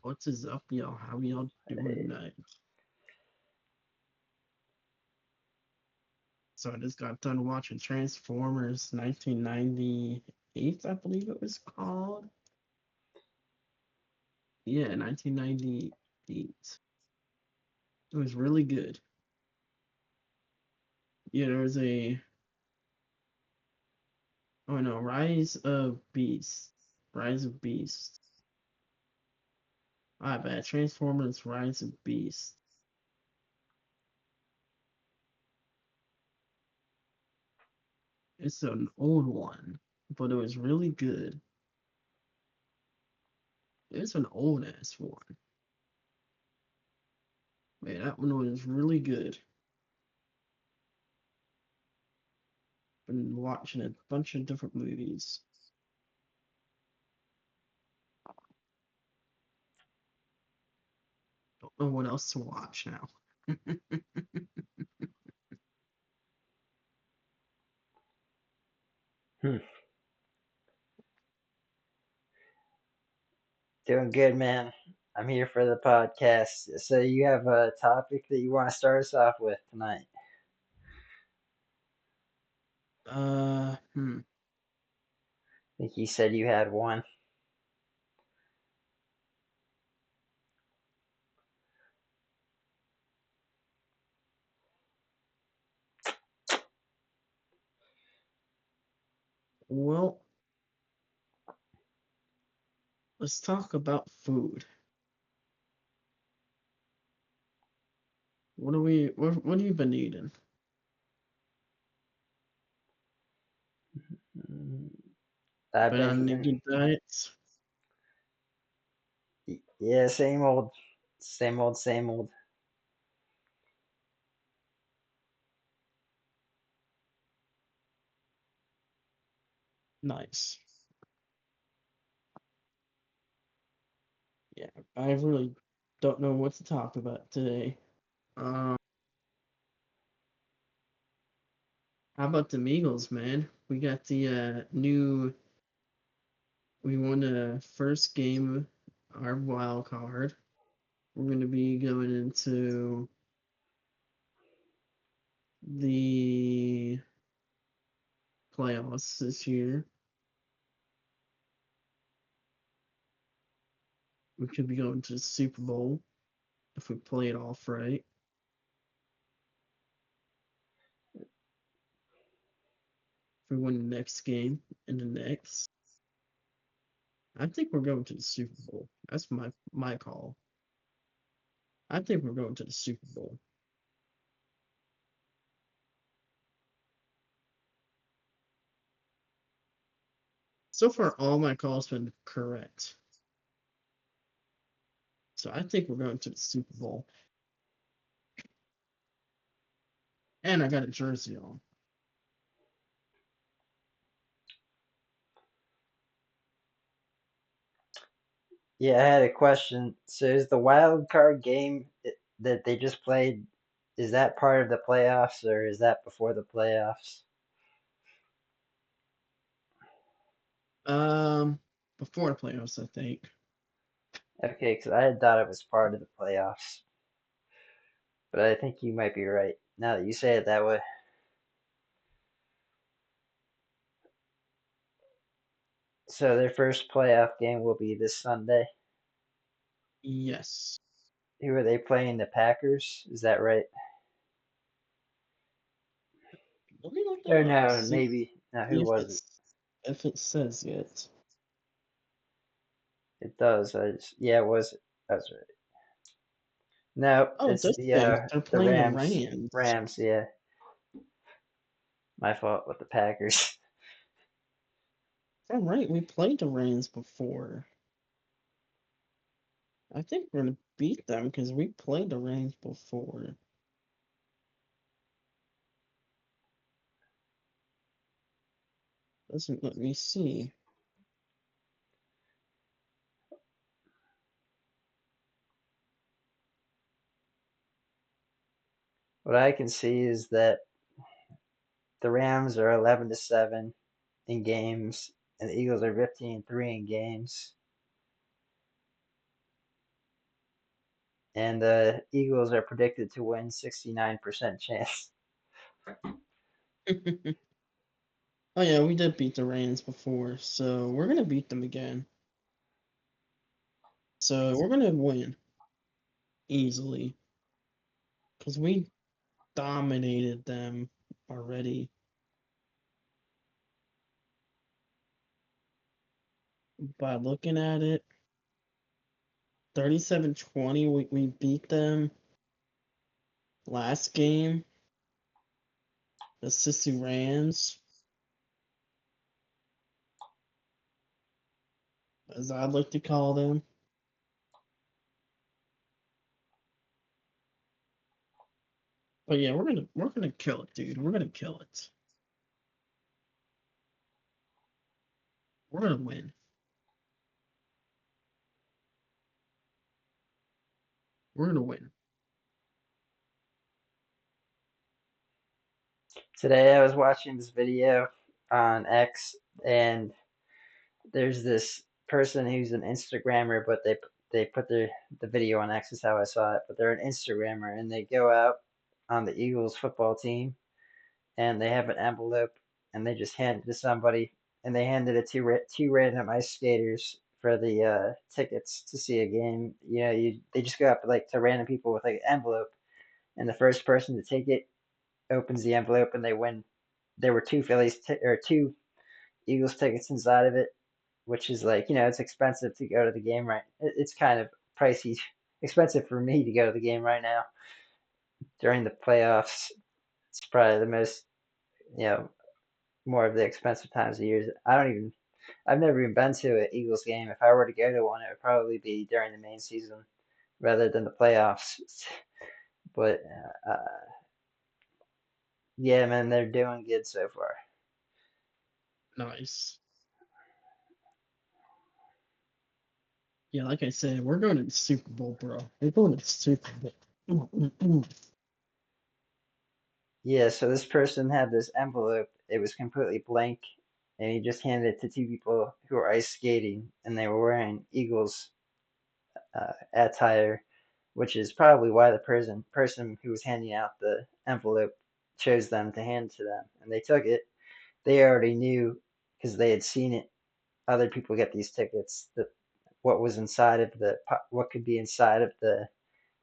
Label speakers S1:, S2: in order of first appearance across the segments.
S1: What's up, y'all? How y'all doing tonight? So I just got done watching Transformers 1998, I believe it was called. Yeah, 1998. It was really good. Yeah, there was oh no, Rise of Beast. Rise of Beast. My bad. Transformers Rise of Beast. It's an old one, but it was really good. It's an old ass one. Man, that one was really good. Been watching a bunch of different movies. Don't know what else to watch now.
S2: Hmm. Doing good, man. I'm here for the podcast. So you have a topic that you want to start us off with tonight?
S1: uh, hmm.
S2: I think you said you had one.
S1: Well, let's talk about food. What have you been eating?
S2: Mm, I've
S1: Been
S2: been
S1: on any
S2: eating,
S1: good diets?
S2: yeah, same old, same old, same old.
S1: Nice. Yeah, I really don't know what to talk about today. Um, how about the Eagles, man? We got the new. We won the first game, our wild card. We're going to be going into the playoffs this year. We could be going to the Super Bowl if we play it off right. If we win the next game and the next, I think we're going to the Super Bowl. That's my call. I think we're going to the Super Bowl. So far, all my calls have been correct. So I think we're going to the Super Bowl. And I got a jersey on.
S2: Yeah, I had a question. So is the wild card game that they just played, is that part of the playoffs or is that before the playoffs?
S1: Um, Before the playoffs, I think.
S2: Okay, because I had thought it was part of the playoffs, but I think you might be right now that you say it that way. So their first playoff game will be this Sunday.
S1: Yes.
S2: Who are they playing? The Packers? Is that right?
S1: Let me look it
S2: Or
S1: up.
S2: no,
S1: See
S2: maybe. No, who was it?
S1: if it says yet.
S2: It does. Yeah, it was. That's right. No,
S1: Oh, it
S2: it's
S1: does
S2: the
S1: say they're
S2: the
S1: playing the
S2: Rams.
S1: Rams.
S2: Rams. Yeah, my fault with the Packers.
S1: All right, we played the Rams before. I think we're gonna beat them because we played the Rams before. Doesn't let me see.
S2: What I can see is that the Rams are 11-7 in games, and the Eagles are 15-3 in games. and the Eagles are predicted to win 69% chance.
S1: Oh yeah, we did beat the Rams before, so we're gonna beat them again. So we're gonna win easily because we dominated them already. By looking at it, 37-20, we beat them last game. The Sissy Rams, as I'd like to call them. But yeah, we're gonna kill it, dude. We're gonna kill it. We're gonna win. We're gonna win.
S2: Today I was watching this video on X, and there's this person who's an Instagrammer, but they put the video on X is how I saw it, but they're an Instagrammer and they go out on the Eagles football team and they have an envelope and they just hand it to somebody and they handed it to two random ice skaters for the tickets to see a game. You know, they just go up like to random people with like an envelope, and the first person to take it opens the envelope and they win. There were or two Eagles tickets inside of it, which is like, it's expensive to go to the game, right? It's kind of pricey, expensive for me to go to the game right now during the playoffs. It's probably the most, you know, more of the expensive times of years. I've never even been to an Eagles game. If I were to go to one, it would probably be during the main season rather than the playoffs. But yeah, man, they're doing good so far.
S1: Nice. Yeah, like I said, we're going to the Super Bowl, bro. We're going to the Super Bowl.
S2: Yeah, so this person had this envelope. It was completely blank, and he just handed it to two people who were ice skating, and they were wearing Eagles attire, which is probably why the person who was handing out the envelope chose them to hand to them. And they took it. They already knew because they had seen it. Other people get these tickets. That what was inside of what could be inside of the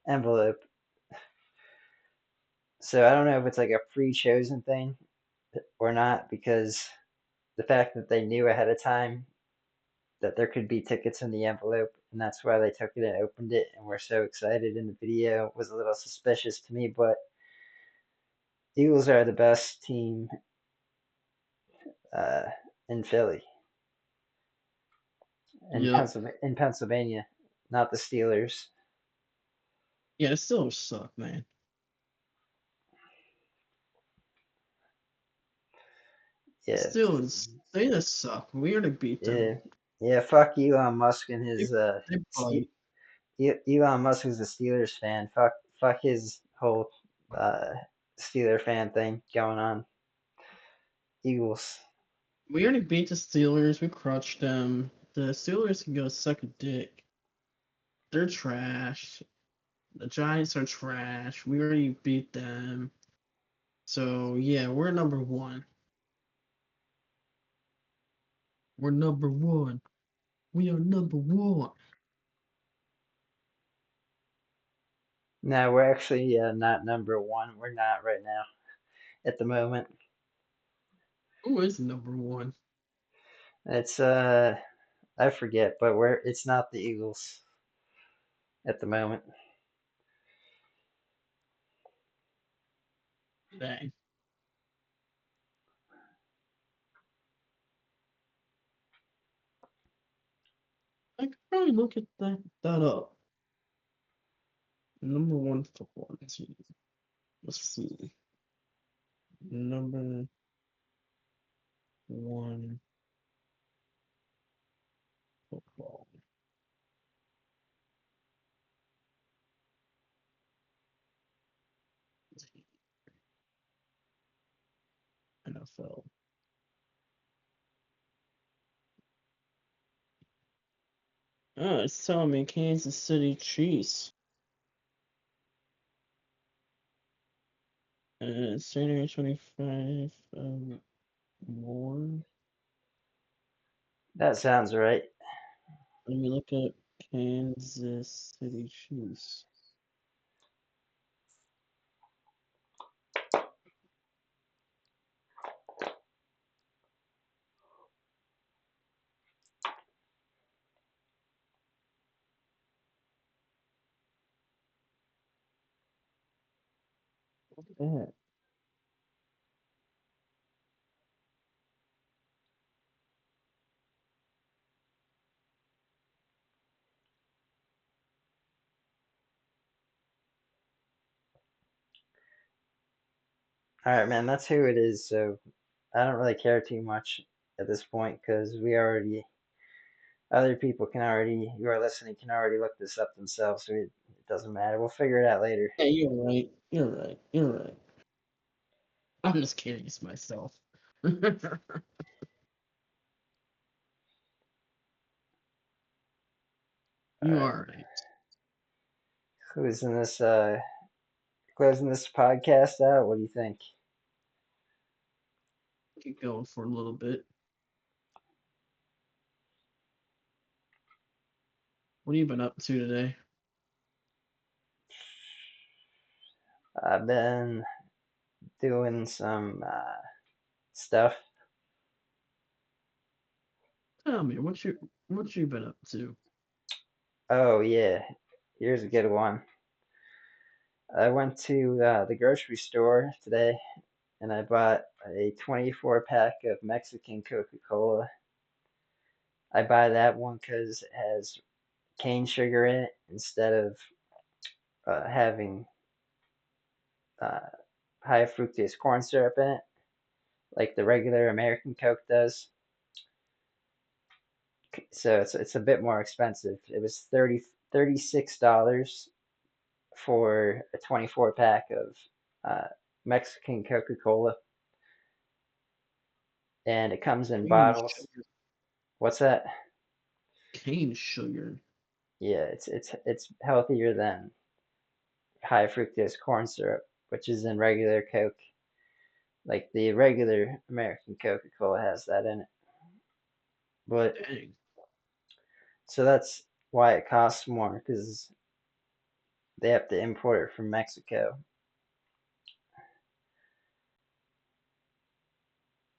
S2: envelope. So I don't know if it's like a pre-chosen thing or not because the fact that they knew ahead of time that there could be tickets in the envelope, and that's why they took it and opened it and were so excited in the video was a little suspicious to me. But Eagles are the best team uh, in Philly,
S1: Yep.
S2: In Pennsylvania, not the Steelers.
S1: Yeah, it still suck, man.
S2: Yeah,
S1: Steelers, they just suck. We already beat
S2: yeah,
S1: them.
S2: yeah. Fuck Elon Musk and
S1: They,
S2: his
S1: they bite.
S2: Elon Musk is a Steelers fan. Fuck his whole uh, Steeler fan thing going on. Eagles.
S1: We already beat the Steelers. We crushed them. The Steelers can go suck a dick. They're trash. The Giants are trash. We already beat them. So yeah, we're number one. We're number one. We are number one.
S2: No, we're actually not number one. We're not right now at the moment.
S1: Who is number one?
S2: It's I forget, but it's not the Eagles at the moment.
S1: Dang. I could probably look at that up. Number one football team. Let's see. Number one football team. NFL. Oh, it's telling me Kansas City Chiefs. January 25 more.
S2: That sounds right.
S1: Let me look up Kansas City Chiefs. Look at that.
S2: All right, man, that's who it is. So I don't really care too much at this point because other people can already, who are listening, can already look this up themselves. So it doesn't matter. We'll figure it out later.
S1: Yeah, you're right. You're right. You're right. I'm just kidding myself.
S2: All
S1: You
S2: right,
S1: are right.
S2: who's in this? Closing this podcast out. What do you think?
S1: Keep going for a little bit. What have you been up to today?
S2: I've been doing some stuff.
S1: Tell me, what you been up to?
S2: Oh yeah, here's a good one. I went to the grocery store today and I bought a 24 pack of Mexican Coca-Cola. I buy that one because it has cane sugar in it instead of having uh, high fructose corn syrup in it, like the regular American Coke does. So it's a bit more expensive. It was $36 for a 24 pack of Mexican Coca-Cola, and it comes in
S1: Cane
S2: bottles.
S1: sugar.
S2: What's that?
S1: Cane sugar.
S2: Yeah, it's healthier than high fructose corn syrup, which is in regular Coke. Like the regular American Coca-Cola has that in it. But
S1: Dang.
S2: so that's why it costs more because they have to import it from Mexico.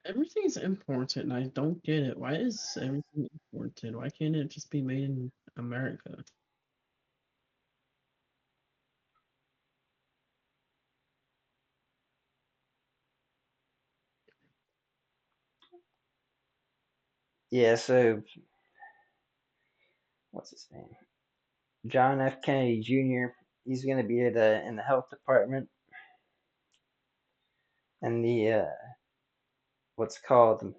S1: Everything's imported, and I don't get it. Why is everything imported? Why can't it just be made in America?
S2: Yeah, so what's his name? John F. Kennedy Jr. He's going to be in the health department and the what's called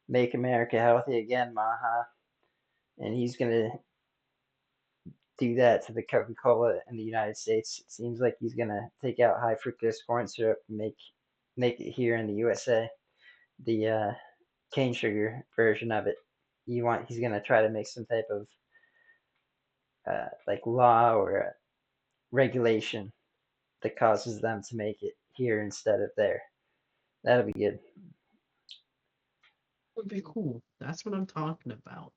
S2: Make America Healthy Again, Maha, and he's going to do that to the Coca-Cola in the United States. It seems like he's going to take out high fructose corn syrup and make it here in the USA the cane sugar version of it. He's going to try to make some type of like law or regulation that causes them to make it here instead of there. That'll be good.
S1: Would be cool. That's what I'm talking about.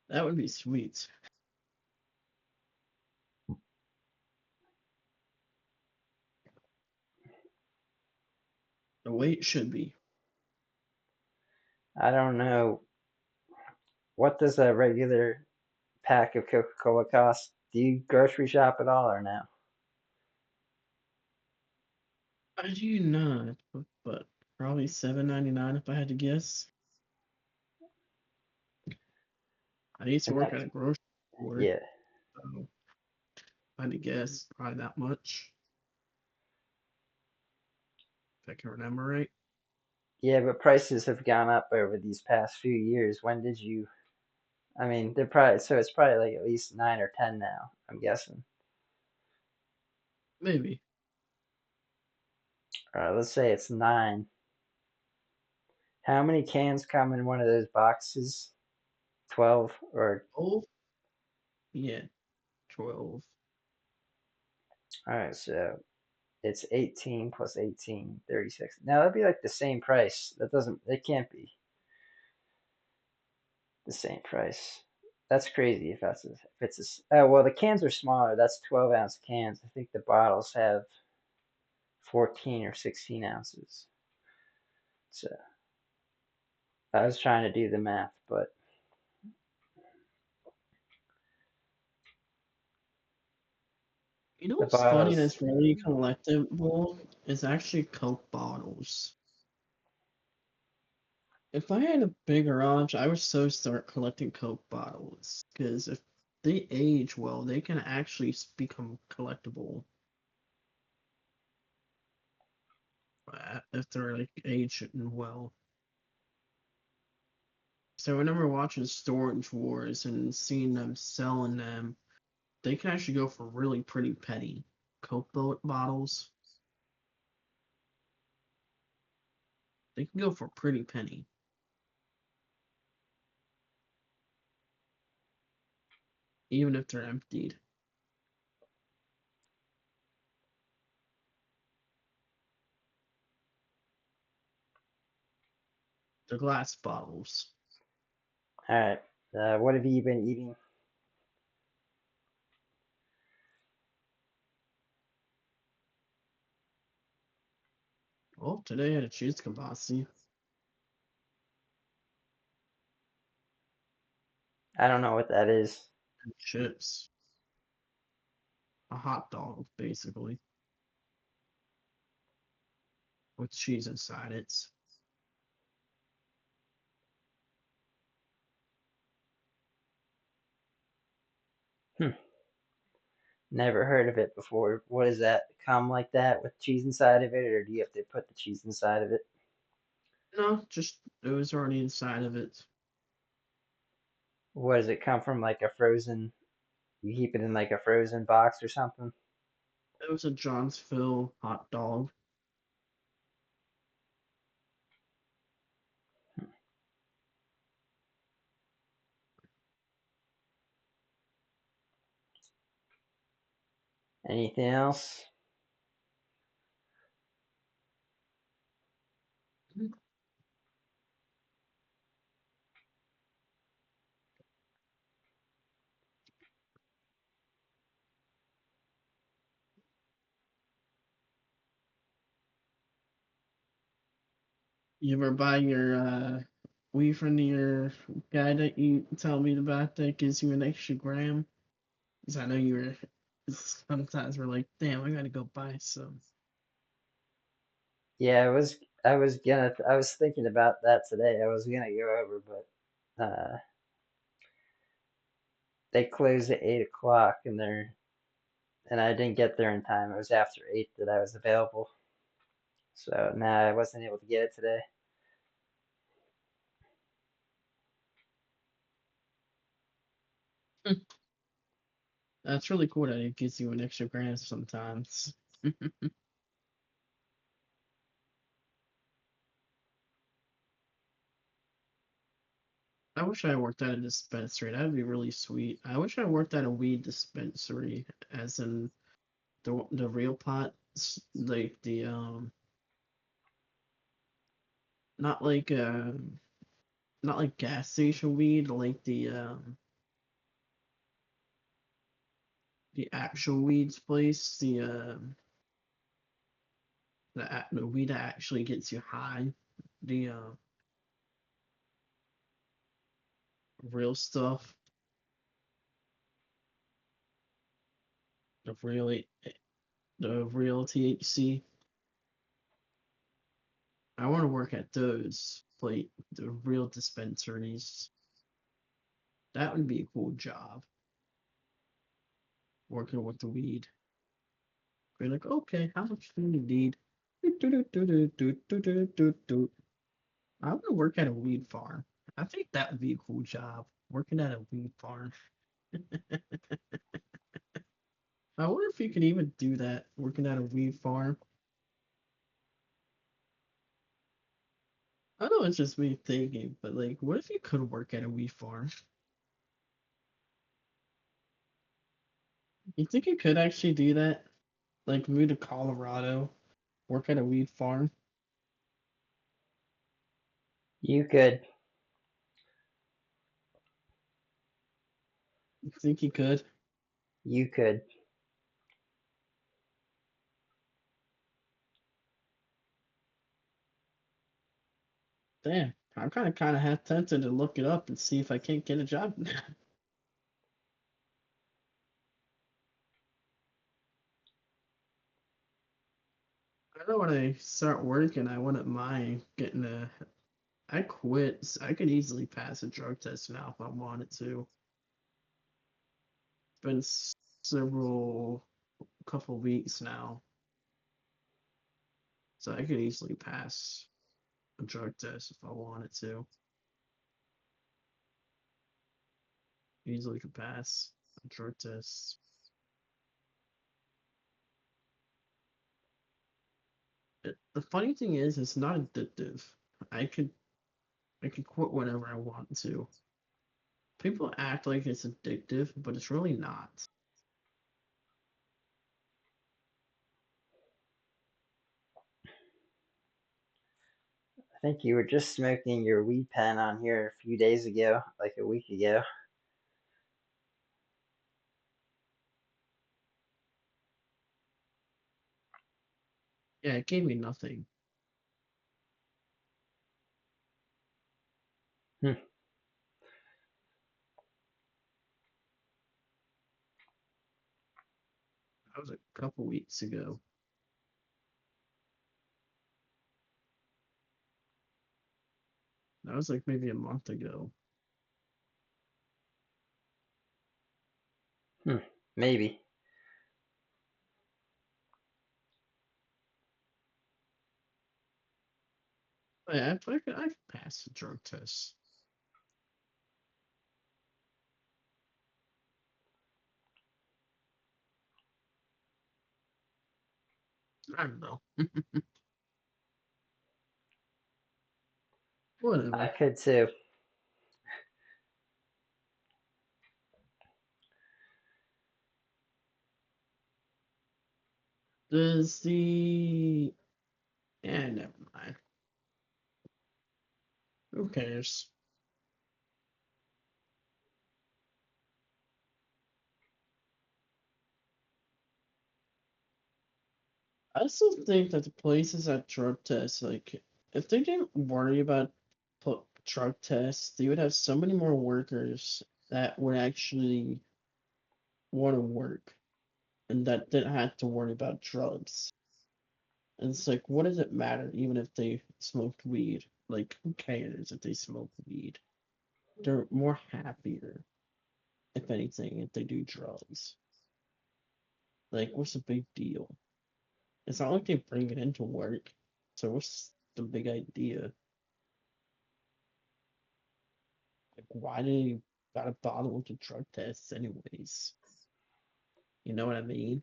S1: That would be sweet. The way it should be.
S2: I don't know what does a regular pack of Coca-Cola cost. Do you grocery shop at all or no?
S1: I do not, but probably $7.99 if I had to guess. I used to
S2: And
S1: work at
S2: that's
S1: a grocery store,
S2: yeah,
S1: so if I had to guess probably that much, if I can remember right.
S2: yeah, but prices have gone up over these past few years. When did you? I mean, they're probably so it's probably like at least 9 or 10 now. I'm guessing.
S1: Maybe.
S2: Let's say it's 9. How many cans come in one of those boxes? 12 or
S1: 12? Yeah, 12.
S2: All right, so it's 18 plus 18, 36. Now that'd be like the same price. That doesn't, it can't be the same price. That's crazy if it's oh, well, the cans are smaller. That's 12-ounce cans. I think the bottles have 14 or 16 ounces. So I was trying to do the math, but
S1: You know
S2: the
S1: what's funny
S2: bottles,
S1: that's really collectible is actually Coke bottles. If I had a big garage, I would so start collecting Coke bottles because if they age well, they can actually become collectible if they're like aged well. So I remember watching Storage Wars and seeing them selling them. They can actually go for really pretty penny. Coke bottles, they can go for pretty penny, even if they're emptied. They're glass bottles.
S2: all right. What have you been eating?
S1: Well, today I had a cheese kibasi
S2: I don't know what that is.
S1: and chips. A hot dog, basically, with cheese inside it.
S2: Hmm. Never heard of it before. What does that come like that with cheese inside of it, or do you have to put the cheese inside of it?
S1: No, just it was already inside of it.
S2: What does it come from? Like a frozen? You keep it in like a frozen box or something?
S1: It was a Johnsville hot dog.
S2: Anything else?
S1: You ever buy your weed from your guy that you tell me about that gives you an extra gram? Because I know you were sometimes we're like, damn, I gotta go buy some.
S2: Yeah, I was thinking about that today. I was gonna go over, but they closed at 8 o'clock, and I didn't get there in time. It was after 8 that I was available, so nah, I wasn't able to get it today.
S1: That's really cool that it gives you an extra gram sometimes. I wish I worked at a dispensary. That'd be really sweet. I wish I worked at a weed dispensary, as in the real pots, like the not like not like gas station weed, like the actual weeds place, the weed that actually gets you high, the real stuff, the really the real THC. I want to work at those, like the real dispensaries. That would be a cool job, working with the weed. Be like, okay, how much do you need? Do. I want to work at a weed farm. I think that would be a cool job, working at a weed farm. I wonder if you can even do that, working at a weed farm. I know it's just me thinking, but like, what if you could work at a weed farm? You think you could actually do that? Like move to Colorado, work at a weed farm?
S2: You could.
S1: You think you could?
S2: You could.
S1: Damn, I'm kind of half tempted to look it up and see if I can't get a job. I know when I start working, I wouldn't mind getting a. I quit. I could easily pass a drug test now if I wanted to. It's been several couple weeks now, so I could easily pass a drug test if I wanted to. Easily could pass a drug test. The funny thing is, it's not addictive. I could I could quit whenever I want to. People act like it's addictive, but it's really not.
S2: I think you were just smoking your weed pen on here a few days ago, like a week ago.
S1: Yeah, it gave me nothing.
S2: Hmm.
S1: That was a couple weeks ago. That was like maybe a month ago.
S2: Hmm. Maybe.
S1: But yeah, I could pass the drug test. I don't know.
S2: I
S1: Whatever.
S2: could too.
S1: Does the yeah, never mind. Who cares? I still think that the places that drug tests, like, if they didn't worry about drug tests, they would have so many more workers that would actually want to work and that didn't have to worry about drugs. And it's like, what does it matter even if they smoked weed? Like, who cares if they smoke weed? They're more happier, if anything, if they do drugs. Like, what's the big deal? It's not like they bring it into work. So what's the big idea? Like, why do you gotta bother with the drug tests anyways? You know what I mean?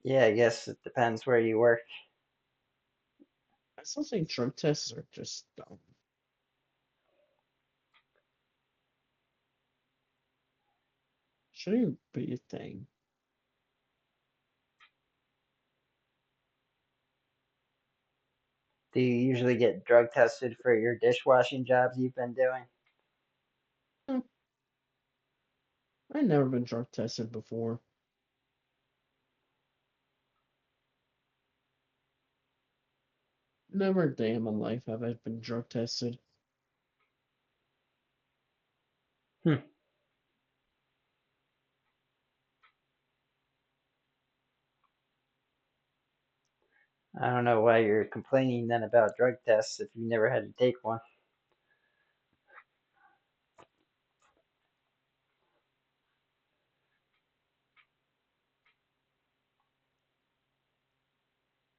S2: Yeah, I guess it depends where you work.
S1: I still think drug tests are just dumb. Shouldn't be a thing.
S2: Do you usually get drug tested for your dishwashing jobs you've been doing?
S1: Hmm, I've never been drug tested before. Never a day in my life have I been drug tested.
S2: Hmm. I don't know why you're complaining then about drug tests if you never had to take one.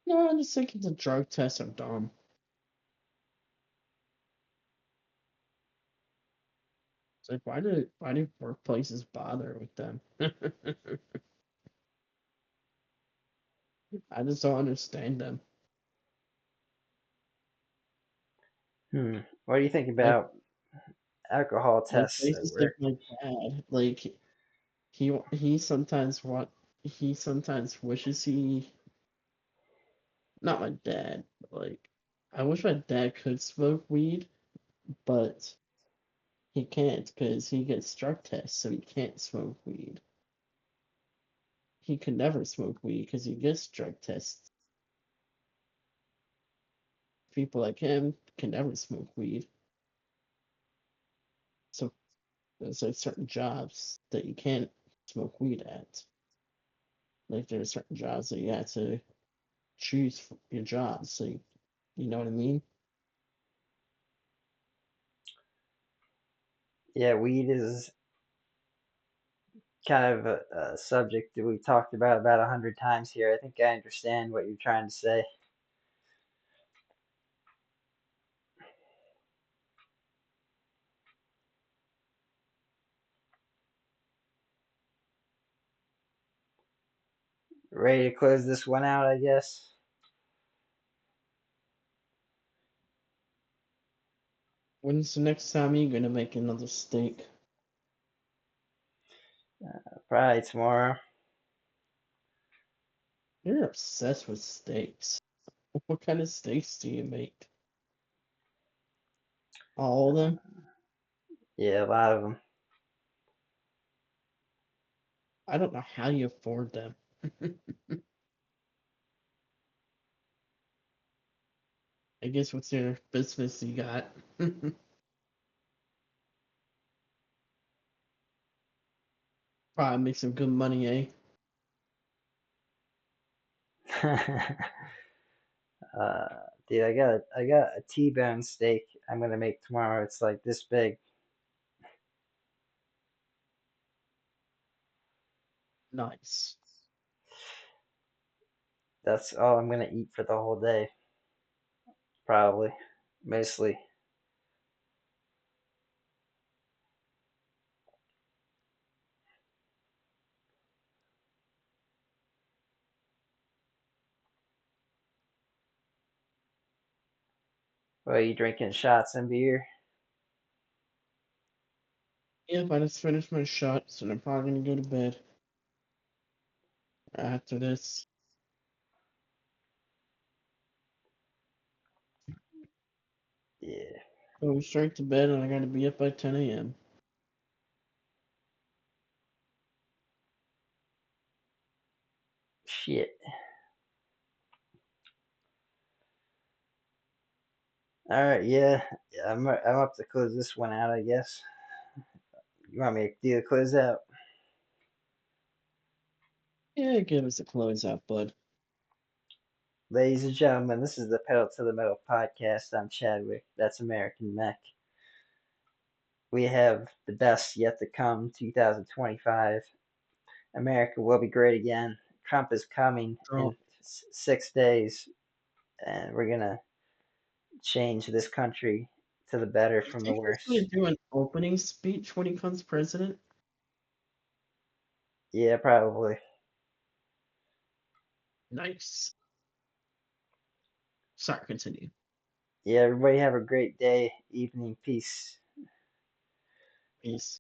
S1: No, I just think the drug tests are dumb. It's like why do workplaces bother with them? I just don't understand them.
S2: What do you think
S1: Like
S2: about alcohol
S1: like
S2: tests at
S1: places like
S2: work?
S1: my dad, like he sometimes he sometimes wishes he not my dad, but like I wish my dad could smoke weed, but he can't because he gets drug tests, so he can't smoke weed. He could never smoke weed because he gets drug tests. People like him can never smoke weed. So there's like certain jobs that you can't smoke weed at. Like there's certain jobs that you have to choose for your job. So you know what I mean?
S2: Yeah, weed is kind of a subject that we've talked about 100 times here. I think I understand what you're trying to say. Ready to close this one out, I guess.
S1: When's the next time you gonna make another steak?
S2: Probably tomorrow.
S1: You're obsessed with steaks. What kind of steaks do you make? All of them?
S2: Yeah, a lot of them.
S1: I don't know how you afford them. I guess what's your business you got? Probably make some good money, eh?
S2: uh, Dude, I got a T-bone steak I'm gonna make tomorrow. It's like this big.
S1: Nice.
S2: That's all I'm gonna eat for the whole day, probably, mostly. Well, you drinking shots and beer?
S1: Yep, I just finished my shots and I'm probably gonna go to bed after this.
S2: Yeah.
S1: Go straight to bed and I gotta be up by 10 a.m.
S2: Shit. All right. Yeah. Yeah. I'm up to close this one out, I guess. You want me to do the close out?
S1: Yeah, give us a closeout, bud.
S2: Ladies and gentlemen, this is the Pedal to the Metal podcast. I'm Chadwick. That's American Meck. We have the best yet to come, 2025. America will be great again. Trump is coming
S1: Draw.
S2: in 6 days, and we're going to change this country to the better
S1: You
S2: from the
S1: think he's gonna
S2: worst.
S1: do an opening speech when he becomes president?
S2: Yeah, probably.
S1: Nice. Sorry, continue.
S2: Yeah, everybody have a great day, evening, peace.
S1: Peace.